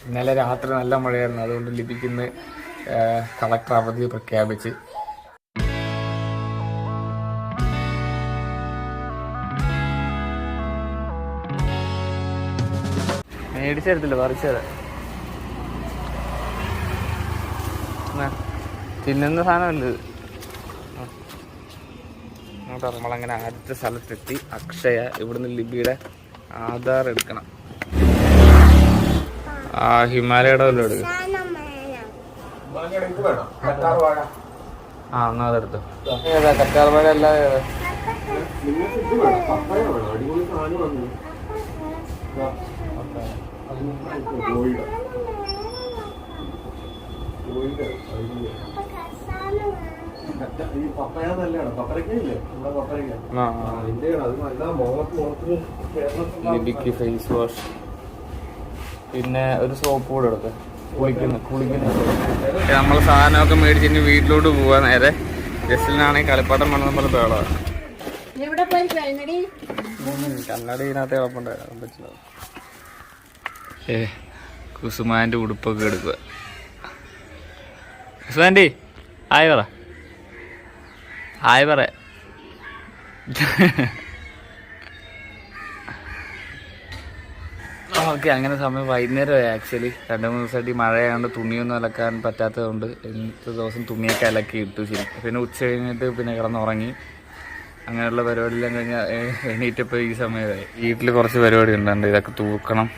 ഇന്നലെ രാത്രി നല്ല മഴയായിരുന്നു, അതുകൊണ്ട് ലിപിക്ക് കളക്ടർ അവധി പ്രഖ്യാപിച്ച്. മേടിച്ചെടുത്തില്ല, പറിച്ചത് തിന്നുന്ന സാധനമല്ല ഇത്. നമ്മളങ്ങനെ ആദ്യത്തെ സ്ഥലത്തെത്തി, അക്ഷയ. ഇവിടുന്ന് ലിപിയുടെ ആധാർ എടുക്കണം. ആ ഹിമാലയയുടെ വല്ലതും എടുക്കും. ആ എന്നാ അതെടുത്തു. ഏതാ കറ്റാർ വാഴ? അല്ല ലിപിക്ക് ഫേസ് വാഷ്, പിന്നെ ഒരു സോപ്പ് കൂടെ എടുത്ത് കുളിക്കുന്ന. നമ്മൾ സാധനമൊക്കെ മേടിച്ചിട്ട് വീട്ടിലോട്ട് പോവാ നേരെ. ജസ്റ്റിനാണെങ്കിൽ കളിപ്പാട്ടം വേണമെന്ന് പറഞ്ഞ പേളാണ്. കണ്ണാടി ഇതിനകത്ത് എളുപ്പമുണ്ടായിരുന്നു പറ്റില്ല. കുസുമാൻ്റെ ഉടുപ്പൊക്കെ എടുക്കുക. കുസുമാൻ്റെ ഹായ് പറ, ഹായ് പറ. ഓക്കെ, അങ്ങനെ സമയം വൈകുന്നേരമായി. ആക്ച്വലി 2-3 ദിവസമായിട്ട് മഴയായതുകൊണ്ട് തുണിയൊന്നും അലക്കാൻ പറ്റാത്തതുകൊണ്ട് ഇന്നത്തെ ദിവസം തുണിയൊക്കെ അലക്കി ഇട്ടു. ശരി, പിന്നെ ഉച്ച കഴിഞ്ഞിട്ട് പിന്നെ കിടന്നുറങ്ങി. അങ്ങനെയുള്ള പരിപാടിയെല്ലാം കഴിഞ്ഞാൽ എണീറ്റപ്പോൾ ഈ സമയമായി. വീട്ടിൽ കുറച്ച് പരിപാടി ഉണ്ടാകുന്നുണ്ട്, ഇതൊക്കെ തൂക്കണം.